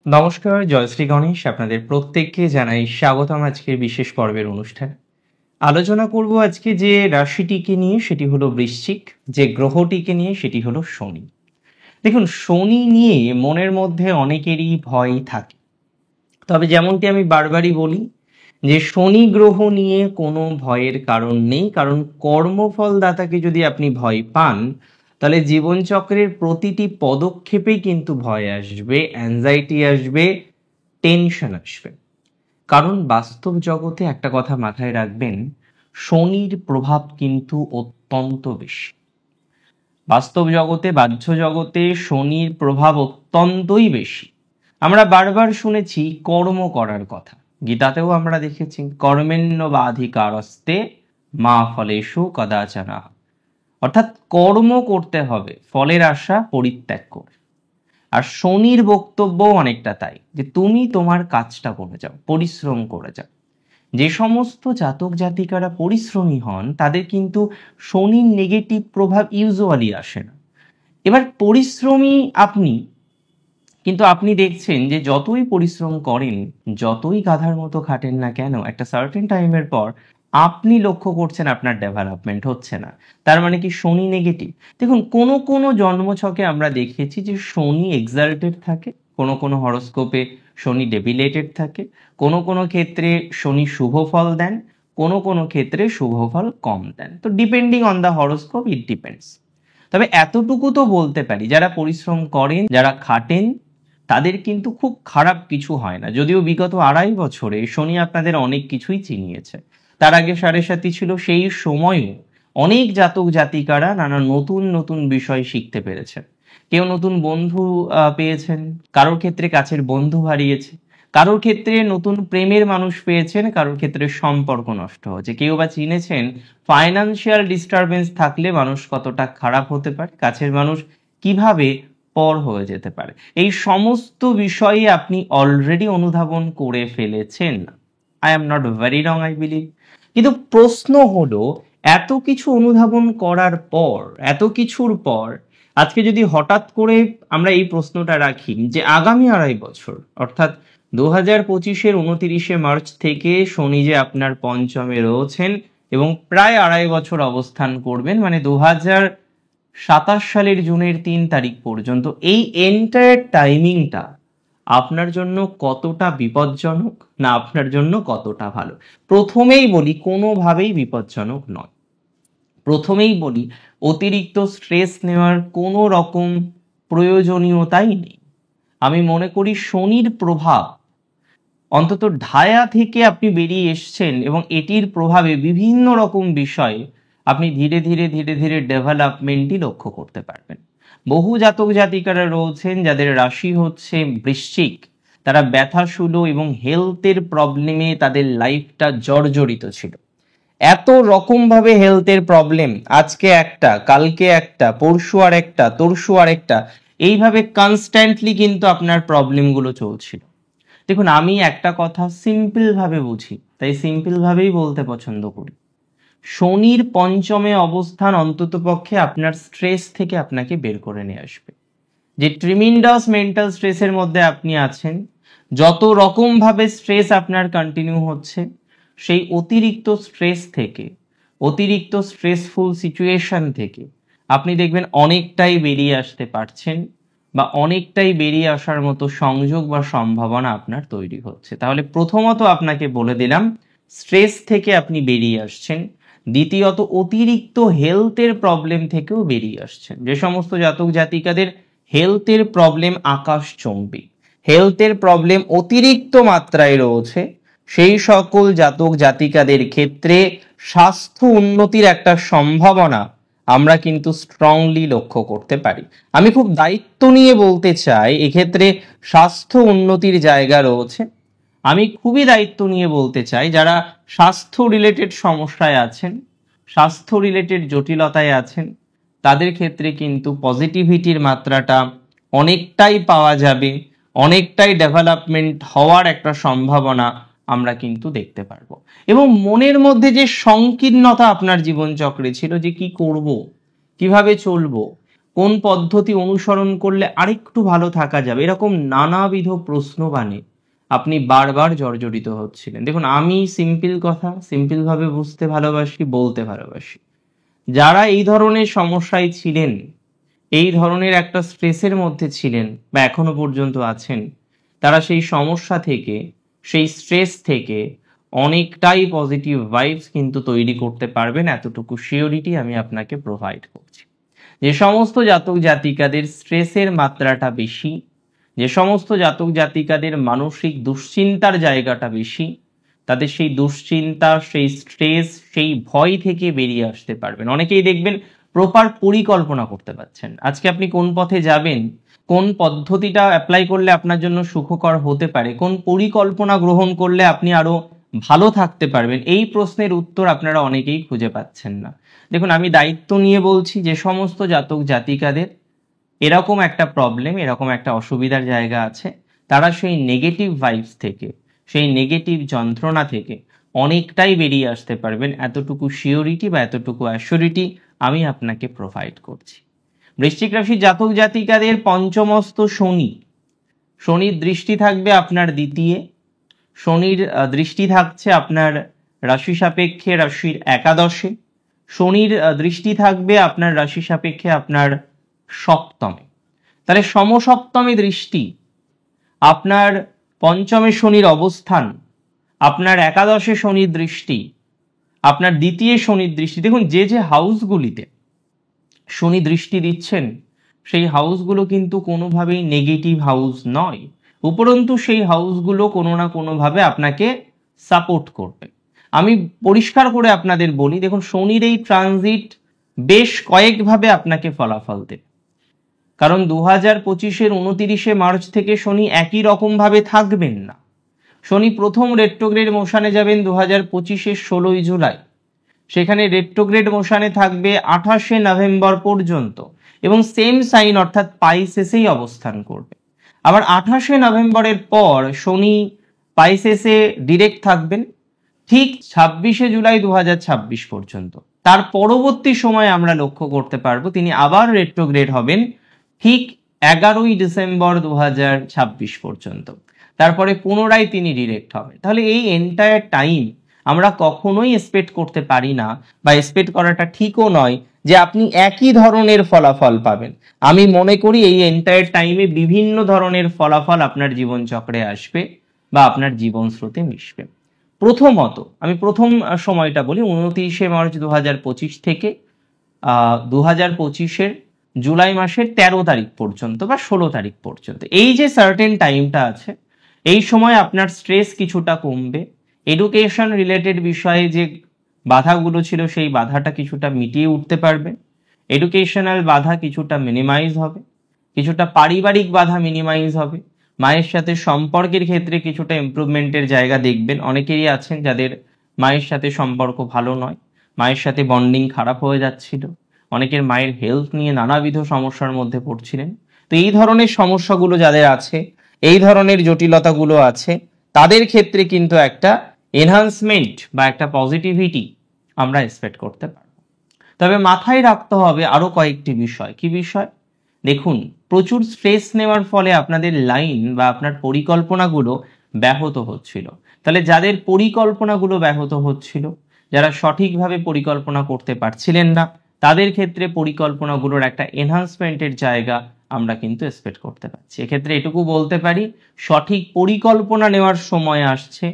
নমস্কার, জয়শ্রী গণেশ। আপনাদের প্রত্যেককে জানাই স্বাগতম আজকের বিশেষ পর্বের অনুষ্ঠানে। আলোচনা করব আজকে যে রাশিটিকে নিয়ে, সেটি হলো বৃশ্চিক। যে গ্রহটিকে নিয়ে, সেটি হলো শনি। দেখুন, শনি নিয়ে মনের মধ্যে অনেকেরই ভয় থাকে। তবে যেমনটি আমি বারবারই বলি যে শনি গ্রহ নিয়ে কোনো ভয়ের কারণ নেই, কারণ কর্মফলদাতাকে যদি আপনি ভয় পান, তাহলে জীবনচক্রের প্রতিটি পদক্ষেপেই কিন্তু ভয় আসবে, অ্যাংজাইটি আসবে, টেনশন আসবে। কারণ বাস্তব জগতে একটা কথা মাথায় রাখবেন, শনির প্রভাব কিন্তু অত্যন্ত বেশি। বাস্তব জগতে, বাহ্য জগতে শনির প্রভাব অত্যন্তই বেশি। আমরা বারবার শুনেছি কর্ম করার কথা, গীতাতেও আমরা দেখেছি কর্মেণ্যবাধিকারস্তে মা ফলেষু কদাচন। অর্থাৎ কর্ম করতে হবে, ফলের আশা পরিত্যাগ করে। আর শনির বক্তব্য অনেকটা তাই, যে তুমি তোমার কাজটা করে যাও, পরিশ্রম করে যাও। যে সমস্ত জাতক জাতিকারা পরিশ্রমী হন, তাদের কিন্তু শনির নেগেটিভ প্রভাব ইউজুয়ালি আসে না। এবার পরিশ্রমী আপনি, কিন্তু আপনি দেখছেন যে যতই পরিশ্রম করেন, যতই গাধার মতো খাটেন না কেন, একটা সার্টেন টাইমের পর আপনি লক্ষ্য করছেন আপনার ডেভেলপমেন্ট হচ্ছে না। তার মানে কি শনি নেগেটিভ? দেখুন, কোনো কোনো জন্মছকে আমরা দেখেছি যে শনি এক্সাল্টেড থাকে, কোনো কোনো হরোস্কোপে শনি ডেবিলেটেড থাকে, কোনো কোনো ক্ষেত্রে শনি শুভ ফল দেন, কোনো কোনো ক্ষেত্রে শুভ ফল কম দেন। তো depending on the horoscope it depends. তবে এতটুকু তো বলতে পারি, যারা পরিশ্রম করেন, যারা খাটেন, তাদের কিন্তু খুব খারাপ কিছু হয় না। যদিও বিগত 2.5 বছরে শনি আপনাদের অনেক কিছুই চিনিয়েছে। তার আগে সাড়ে সাতি ছিল, সেই সময়ও অনেক জাতক জাতিকারা নানা নতুন নতুন বিষয় শিখতে পেরেছে। কেউ নতুন বন্ধু পেয়েছেন, কারোর ক্ষেত্রে কাছের বন্ধু হারিয়েছে, কারোর ক্ষেত্রে নতুন প্রেমের মানুষ পেয়েছেন, কারোর ক্ষেত্রে সম্পর্ক নষ্ট হয়েছে, কেউ বা চিনেছেন ফাইনান্সিয়াল ডিস্টারবেন্স থাকলে মানুষ কতটা খারাপ হতে পারে, কাছের মানুষ কিভাবে পর হয়ে যেতে পারে। এই সমস্ত বিষয়ে আপনি অলরেডি অনুধাবন করে ফেলেছেন। I am not very wrong, I believe. কিন্তু প্রশ্ন হলো, এত কিছু অনুধাবন করার পর, এত কিছুর পর আজকে যদি হঠাৎ করে আমরা এই প্রশ্নটা রাখি যে আগামী 2.5 বছর, অর্থাৎ 2025-এর 29শে মার্চ থেকে শনি যে আপনার পঞ্চমে রয়েছেন এবং প্রায় 2.5 বছর অবস্থান করবেন, মানে 2027 সালের জুনের 3 তারিখ পর্যন্ত, এই এন্টায়ার টাইমিংটা আপনার জন্য কতটা বিপজ্জনক, না আপনার জন্য কতটা ভালো? প্রথমেই বলি, কোনোভাবেই বিপজ্জনক নয়। প্রথমেই বলি, অতিরিক্ত স্ট্রেস নেওয়ার কোনো রকম প্রয়োজনীয়তাই নেই। আমি মনে করি শনির প্রভাব অন্তত ঢায়া থেকে আপনি বেরিয়ে এসছেন, এবং এটির প্রভাবে বিভিন্ন রকম বিষয়ে আপনি ধীরে ধীরে ধীরে ধীরে ডেভেলপমেন্টই লক্ষ্য করতে পারবেন। বহু জাতক জাতিকারা রয়েছেন যাদের রাশি হচ্ছে বৃশ্চিক, তারা ব্যথাশূল এবং হেলথের প্রবলেমে তাদের লাইফটা জর্জরিত ছিল। এত রকম ভাবে হেলথের প্রবলেম, আজকে একটা, কালকে একটা, পরশু আর একটা, তরশু আর একটা, এইভাবে কনস্ট্যান্টলি কিন্তু আপনার প্রবলেমগুলো চলছিল। দেখুন, আমি একটা কথা সিম্পল ভাবে বুঝি, তাই সিম্পল ভাবেই বলতে পছন্দ করি। শনির পঞ্চমে অবস্থান অন্ততপক্ষে আপনার স্ট্রেস থেকে আপনাকে বের করে নিয়ে আসবে। যে ট্রিমিন্ডাস মেন্টাল স্ট্রেসের মধ্যে আপনি আছেন, যত রকম ভাবে স্ট্রেস আপনার কন্টিনিউ হচ্ছে, সেই অতিরিক্ত স্ট্রেস থেকে, অতিরিক্ত স্ট্রেসফুল সিচুয়েশন থেকে আপনি দেখবেন অনেকটাই বেরিয়ে আসতে পারছেন, বা অনেকটাই বেরিয়ে আসার মতো সংযোগ বা সম্ভাবনা আপনার তৈরি হচ্ছে। তাহলে প্রথমত আপনাকে বলে দিলাম, স্ট্রেস থেকে আপনি বেরিয়ে আসছেন। দ্বিতীয়ত, অতিরিক্ত হেলথের প্রবলেম থেকেও বেরিয়ে আসছেন। যে সমস্ত জাতক জাতিকাদের হেলথের প্রবলেম আকাশচুম্বী, হেলথের প্রবলেম অতিরিক্ত মাত্রায় রয়েছে, সেই সকল জাতক জাতিকাদের ক্ষেত্রে স্বাস্থ্য উন্নতির একটা সম্ভাবনা আমরা কিন্তু স্ট্রংলি লক্ষ্য করতে পারি। আমি খুব দায়িত্ব নিয়ে বলতে চাই, এক্ষেত্রে স্বাস্থ্য উন্নতির জায়গা রয়েছে। আমি খুবই দায়িত্ব নিয়ে বলতে চাই, যারা স্বাস্থ্য রিলেটেড সমস্যায় আছেন, স্বাস্থ্য রিলেটেড জটিলতায় আছেন, তাদের ক্ষেত্রে কিন্তু পজিটিভিটির মাত্রাটা অনেকটাই পাওয়া যাবে, অনেকটাই ডেভেলপমেন্ট হওয়ার একটা সম্ভাবনা আমরা কিন্তু দেখতে পারবো। এবং মনের মধ্যে যে সংকীর্ণতা আপনার জীবনচক্রে ছিল, যে কি করব, কিভাবে চলবো, কোন পদ্ধতি অনুসরণ করলে আরেকটু ভালো থাকা যাবে, এরকম নানাবিধ প্রশ্নবাণে আপনি বারবার জর্জরিত হচ্ছিলেন। দেখুন, আমি সিম্পল কথা সিম্পল ভাবে বুঝতে ভালোবাসি, বলতে ভালোবাসি। যারা এই ধরনের সমস্যায় ছিলেন, এই ধরনের একটা স্ট্রেসের মধ্যে ছিলেন বা এখনো পর্যন্ত আছেন, তারা সেই সমস্যা থেকে, সেই স্ট্রেস থেকে অনেকটাই পজিটিভ ভাইবস কিন্তু তৈরি করতে পারবেন, এতটুকু শিওরিটি আমি আপনাকে প্রোভাইড করছি। যে সমস্ত জাতক জাতিকাদের স্ট্রেসের মাত্রাটা বেশি, যে সমস্ত জাতক জাতিকাদের মানসিক দুশ্চিন্তার জায়গাটা বেশি, তাদের সেই দুশ্চিন্তা, সেই স্ট্রেস, সেই ভয় থেকে বেরিয়ে আসতে পারবেন। অনেকেই দেখবেন প্রপার পরিকল্পনা করতে পারছেন। আজকে আপনি কোন পথে যাবেন, কোন পদ্ধতিটা অ্যাপ্লাই করলে আপনার জন্য সুখকর হতে পারে, কোন পরিকল্পনা গ্রহণ করলে আপনি আরো ভালো থাকতে পারবেন, এই প্রশ্নের উত্তর আপনারা অনেকেই খুঁজে পাচ্ছেন না। দেখুন, আমি দায়িত্ব নিয়ে বলছি, যে সমস্ত জাতক জাতিকাদের এরকম একটা প্রবলেম, এরকম একটা অসুবিধার জায়গা আছে, তারা সেই নেগেটিভ ভাইবস থেকে, সেই নেগেটিভ যন্ত্রণা থেকে অনেকটাই বেরিয়ে আসতে পারবেন, এতটুকু শিওরিটি বা এতটুকু অ্যাসিওরিটি আমি আপনাকে প্রোভাইড করছি। বৃশ্চিক রাশির জাতক জাতিকাদের পঞ্চমস্ত শনি, শনির দৃষ্টি থাকবে আপনার দ্বিতীয়, শনির দৃষ্টি থাকছে আপনার রাশি সাপেক্ষে রাশির একাদশে, শনির দৃষ্টি থাকবে আপনার রাশি সাপেক্ষে আপনার সপ্তমে। তাহলে সমসপ্তমী দৃষ্টি, আপনার পঞ্চমে শনির অবস্থান, আপনার একাদশে শনির দৃষ্টি, আপনার দ্বিতীয় শনির দৃষ্টি। দেখুন, যে যে হাউসগুলিতে শনি দৃষ্টি দিচ্ছেন, সেই হাউসগুলো কিন্তু কোনোভাবেই নেগেটিভ হাউস নয়, উপরন্তু সেই হাউসগুলো কোনো না কোনোভাবে আপনাকে সাপোর্ট করবে। আমি পরিষ্কার করে আপনাদের বলি, দেখুন, শনির এই ট্রানজিট বেশ কয়েকভাবে আপনাকে ফলাফল দেবে। কারণ 2025-এর 29শে মার্চ থেকে শনি একই রকম ভাবে থাকবেন না। শনি প্রথম রেট্রোগ্রেড মোশনে যাবেন 2025-এর 16ই জুলাই, সেখানে রেট্রোগ্রেড মোশনে থাকবে 28শে নভেম্বর পর্যন্ত, এবং সেম সাইন অর্থাৎ পাইসেসেই অবস্থান করবে। আবার 28শে নভেম্বরের পর শনি পাইসেসে ডিরেক্ট থাকবেন ঠিক 26শে জুলাই 2026 পর্যন্ত। তার পরবর্তী সময় আমরা লক্ষ্য করতে পারবো তিনি আবার রেট্রোগ্রেড হবেন ঠিক 11ই ডিসেম্বর 2026 পর্যন্ত। তারপরে পুনরায় তিনি ডিরেক্ট হবেন। তাহলে এই এন্টায়ার টাইম আমরা কখনোই এক্সপেক্ট করতে পারি না, বা এক্সপেক্ট করাটা ঠিকও নয় যে আপনি একই ধরনের ফলাফল পাবেন। আমি মনে করি এই এন্টায়ার টাইমে বিভিন্ন ধরনের ফলাফল আপনার জীবনচক্রে আসবে বা আপনার জীবন স্রোতে মিশবে। প্রথমত আমি প্রথম সময়টা বলি, 29শে মার্চ 2025 থেকে 2025-এর জুলাই মাসের 13 তারিখ পর্যন্ত বা 16 তারিখ পর্যন্ত, এই যে সার্টেন টাইমটা আছে, এই সময় আপনার স্ট্রেস কিছুটা কমবে। এডুকেশন রিলেটেড বিষয়ে যে বাধাগুলো ছিল, সেই বাধাটা কিছুটা মিটিয়ে উঠতে পারবে। এডুকেশনাল বাধা কিছুটা মিনিমাইজ হবে, কিছুটা পারিবারিক বাধা মিনিমাইজ হবে। মায়ের সাথে সম্পর্কের ক্ষেত্রে কিছুটা ইমপ্রুভমেন্টের জায়গা দেখবেন। অনেকেরই আছেন যাদের মায়ের সাথে সম্পর্ক ভালো নয়, মায়ের সাথে বন্ডিং খারাপ হয়ে যাচ্ছিল, অনেকের মায়ের হেলথ নিয়ে নানাবিধ সমস্যার মধ্যে পড়ছিলেন। তো এই ধরনের সমস্যাগুলো যাদের আছে, এই ধরনের জটিলতাগুলো আছে, তাদের ক্ষেত্রে কিন্তু একটা এনহান্সমেন্ট বা একটা পজিটিভিটি আমরা এক্সপেক্ট করতে পারবো। তবে মাথায় রাখতে হবে আরো কয়েকটি বিষয়। কি বিষয়? দেখুন, প্রচুর স্ট্রেস নেওয়ার ফলে আপনাদের লাইন বা আপনার পরিকল্পনাগুলো ব্যাহত হচ্ছিল। তাহলে যাদের পরিকল্পনাগুলো ব্যাহত হচ্ছিল, যারা সঠিকভাবে পরিকল্পনা করতে পারছিলেন না, তাদের ক্ষেত্রে পরিকল্পনাগুলোর একটা এনহান্সমেন্টের জায়গা আমরা কিন্তু এক্সপেক্ট করতে পারছি। এক্ষেত্রে এটুকু বলতে পারি, সঠিক পরিকল্পনা নেওয়ার সময় আসছে,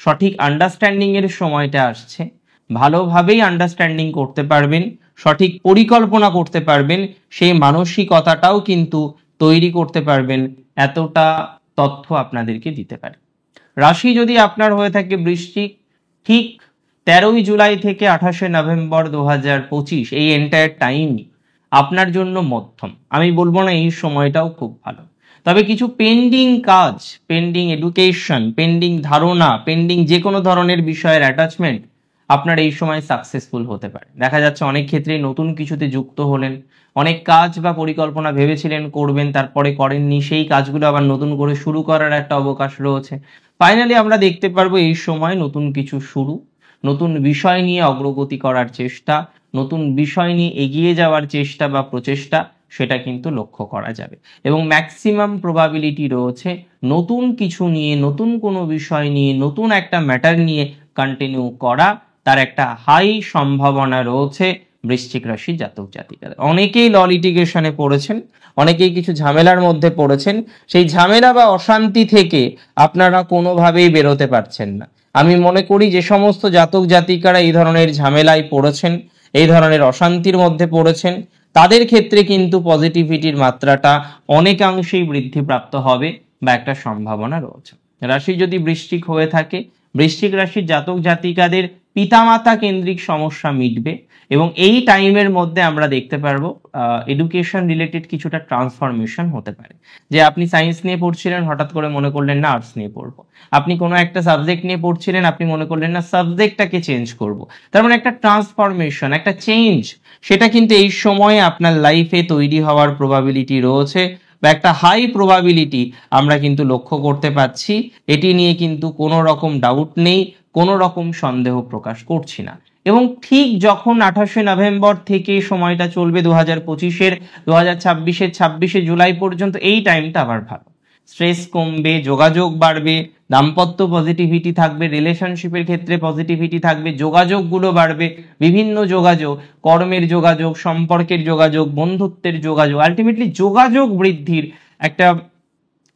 সঠিক আন্ডারস্ট্যান্ডিং এর সময়টা আসছে। ভালোভাবেই আন্ডারস্ট্যান্ডিং করতে পারবেন, সঠিক পরিকল্পনা করতে পারবেন, সেই মানসিকতাটাও কিন্তু তৈরি করতে পারবেন, এতটা তথ্য আপনাদেরকে দিতে পারে। রাশি যদি আপনার হয়ে থাকে বৃশ্চিক, ঠিক 13ই জুলাই থেকে 28শে নভেম্বর 2025 এই এন্টায়ার টাইমই আপনার জন্য মধ্যম। আমি বলবো না এই সময়টাও খুব ভালো, তবে কিছু পেন্ডিং কাজ, পেন্ডিং এডুকেশন, পেন্ডিং ধারণা, পেন্ডিং যে কোনো ধরনের বিষয়ের অ্যাটাচমেন্ট আপনার এই সময় সাকসেসফুল হতে পারে। দেখা যাচ্ছে অনেক ক্ষেত্রেই নতুন কিছুতে যুক্ত হলেন, অনেক কাজ বা পরিকল্পনা ভেবেছিলেন করবেন, তারপরে করেননি, সেই কাজগুলো আবার নতুন করে শুরু করার একটা অবকাশ রয়েছে। ফাইনালি আমরা দেখতে পারবো এই সময় নতুন কিছু শুরু, নতুন বিষয় নিয়ে অগ্রগতি করার চেষ্টা, নতুন বিষয় নিয়ে এগিয়ে যাওয়ার চেষ্টা বা প্রচেষ্টা, সেটা কিন্তু লক্ষ্য করা যাবে এবং ম্যাক্সিমাম প্রবাবিলিটি রয়েছে নতুন কিছু নিয়ে, নতুন কোনো বিষয় নিয়ে, নতুন একটা ম্যাটার নিয়ে কন্টিনিউ করা, তার একটা হাই সম্ভাবনা রয়েছে বৃশ্চিক রাশির জাতক জাতিকাদের। অনেকেই ল লিটিগেশনে পড়েছেন, অনেকেই কিছু ঝামেলার মধ্যে পড়েছেন, সেই ঝামেলা বা অশান্তি থেকে আপনারা কোনোভাবেই বেরোতে পারছেন না। আমি মনে করি যে সমস্ত জাতক জাতিকারা এই ধরনের ঝামেলায় পড়েছেন, এই ধরনের অশান্তির মধ্যে পড়েছেন, তাদের ক্ষেত্রে কিন্তু পজিটিভিটির মাত্রাটা অনেকাংশেই বৃদ্ধিপ্রাপ্ত হবে বা একটা সম্ভাবনা রয়েছে। রাশি যদি বৃশ্চিক হয়ে থাকে, বৃশ্চিক রাশির জাতক জাতিকাদের পিতামাতা কেন্দ্রিক সমস্যা মিটবে এবং এই টাইমের মধ্যে আমরা দেখতে পারবো এডুকেশন রিলেটেড কিছুটা ট্রান্সফরমেশন হতে পারে। যে আপনি সায়েন্স নিয়ে পড়ছিলেন, হঠাৎ করে মনে করলেন না আর্টস নিয়ে পড়বো। আপনি কোনো একটা সাবজেক্ট নিয়ে পড়ছিলেন, আপনি মনে করলেন না সাবজেক্টটাকে চেঞ্জ করব। তার মানে একটা ট্রান্সফরমেশন, একটা চেঞ্জ, সেটা কিন্তু এই সময়ে আপনার লাইফে তৈরি হওয়ার প্রবাবিলিটি রয়েছে বা একটা হাই প্রবাবিলিটি আমরা কিন্তু লক্ষ্য করতে পাচ্ছি। এটি নিয়ে কিন্তু কোনো রকম ডাউট নেই, কোনো রকম সন্দেহ প্রকাশ করছি না। এবং ঠিক যখন 28শে নভেম্বর থেকে সময়টা চলবে 2025-এর 2026-এর 26শে জুলাই পর্যন্ত, এই টাইমটা আবার ভালো। স্ট্রেস কমবে, যোগাযোগ বাড়বে, দাম্পত্য পজিটিভিটি থাকবে, রিলেশনশিপের ক্ষেত্রে পজিটিভিটি থাকবে, যোগাযোগগুলো বাড়বে, বিভিন্ন যোগাযোগ, কর্মের যোগাযোগ, সম্পর্কের যোগাযোগ, বন্ধুত্বের যোগাযোগ, আলটিমেটলি যোগাযোগ বৃদ্ধির একটা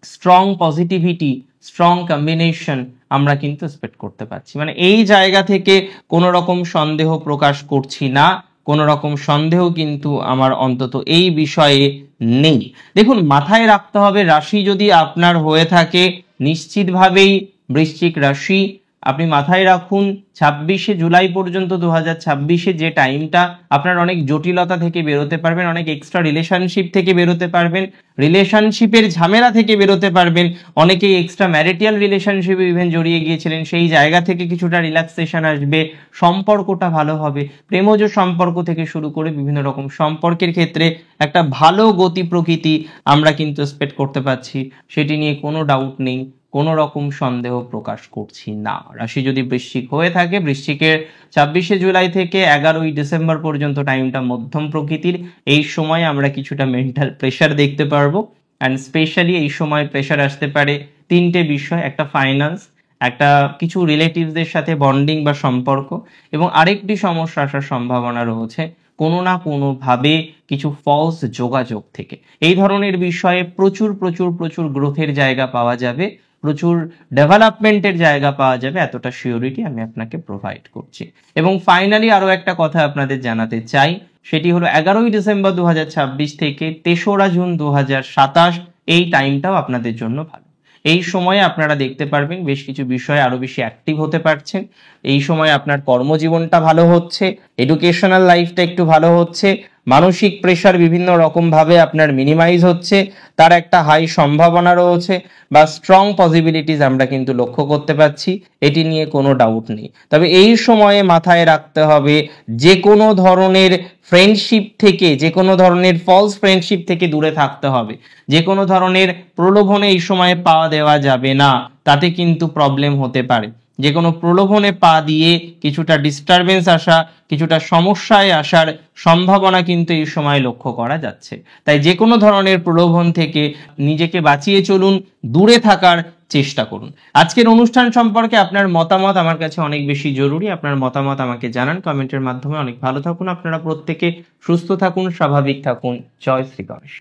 স্ট্রং পজিটিভিটি, স্ট্রং কম্বিনেশন আমরা কিন্তু এক্সপেক্ট করতে পারছি। মানে এই জায়গা থেকে কোনো রকম সন্দেহ প্রকাশ করছি না, কোনো রকম সন্দেহ কিন্তু আমার অন্তত এই বিষয়ে নেই। দেখুন, মাথায় রাখতে হবে, রাশি যদি আপনার হয়ে থাকে নিশ্চিতভাবেই বৃশ্চিক রাশি, আপনি মাথায় রাখুন 26শে জুলাই পর্যন্ত 2026-এ যে টাইমটা, আপনার অনেক জটিলতা থেকে বেরোতে পারবেন, অনেক এক্সট্রা রিলেশনশিপ থেকে বেরোতে পারবেন, রিলেশনশিপের ঝামেলা থেকে বেরোতে পারবেন, অনেকেই এক্সট্রা ম্যারিটাল রিলেশনশিপে ইভেন জড়িয়ে গিয়েছিলেন, সেই জায়গা থেকে কিছুটা রিল্যাক্সেশন আসবে, সম্পর্কটা ভালো হবে, প্রেমজ সম্পর্ক থেকে শুরু করে বিভিন্ন রকম সম্পর্কের ক্ষেত্রে একটা ভালো গতি প্রকৃতি আমরা কিন্তু এক্সপেক্ট করতে পারছি। সেটি নিয়ে কোনো ডাউট নেই, কোনো রকম সন্দেহ প্রকাশ করছি না। রাশি যদি বৃশ্চিক হয়ে থাকে, বৃশ্চিকের 26শে জুলাই থেকে 11ই ডিসেম্বর পর্যন্ত টাইমটা মধ্যম প্রকৃতির। এই সময় আমরা কিছুটা মেন্টাল প্রেশার দেখতে পারবো, অ্যান্ড স্পেশালি এই সময় প্রেশার আসতে পারে তিনটে বিষয়, একটা ফাইন্যান্স, একটা কিছু রিলেটিভসদের সাথে বন্ডিং বা সম্পর্ক, এবং আরেকটি সমস্যা আসার সম্ভাবনা রয়েছে কোনো না কোনোভাবে কিছু ফলস যোগাযোগ থেকে। এই ধরনের বিষয়ে প্রচুর প্রচুর প্রচুর গ্রোথের জায়গা পাওয়া যাবে, প্রচুর ডেভেলপমেন্টের জায়গা পাওয়া যাবে, এতটা সিওরিটি আমি আপনাকে প্রোভাইড করছি। এবং ফাইনালি আরো একটা কথা আপনাদের জানাতে চাই, সেটি হলো 11ই ডিসেম্বর 2026 থেকে 3রা জুন 2027, এই টাইমটাও আপনাদের জন্য ভালো। এই সময়ে আপনারা দেখতে পারবেন বেশ কিছু বিষয়ে আরো বেশি অ্যাক্টিভ হতে পারছেন। এই সময় আপনার কর্মজীবনটা ভালো হচ্ছে, এডুকেশনাল লাইফটা একটু ভালো হচ্ছে, মানসিক প্রেশার বিভিন্ন রকম ভাবে আপনার মিনিমাইজ হচ্ছে, তার একটা হাই সম্ভাবনা রয়েছে বা স্ট্রং পসিবিলিটিস আমরা কিন্তু লক্ষ্য করতে পারছি, এটি নিয়ে কোনো ডাউট নেই। তবে এই সময়ে মাথায় রাখতে হবে, যে কোনো ধরনের ফ্রেন্ডশিপ থেকে, যে কোনো ধরনের ফলস ফ্রেন্ডশিপ থেকে দূরে থাকতে হবে, যে কোনো ধরনের প্রলোভনে এই সময়ে পা দেওয়া যাবে না, তাতে কিন্তু প্রবলেম হতে পারে। যে কোনো প্রলোভনে পা দিয়ে কিছুটা ডিস্টারবেন্স আসা, কিছুটা সমস্যায় আসার সম্ভাবনা কিন্তু এই সময় লক্ষ্য করা যাচ্ছে। তাই যে কোনো ধরনের প্রলোভন থেকে নিজেকে বাঁচিয়ে চলুন, দূরে থাকার চেষ্টা করুন। আজকের অনুষ্ঠান সম্পর্কে আপনার মতামত আমার কাছে অনেক বেশি জরুরি। আপনার মতামত আমাকে জানান কমেন্টের মাধ্যমে। অনেক ভালো থাকুন আপনারা প্রত্যেকে, সুস্থ থাকুন, স্বাভাবিক থাকুন। জয় শ্রী গণেশ।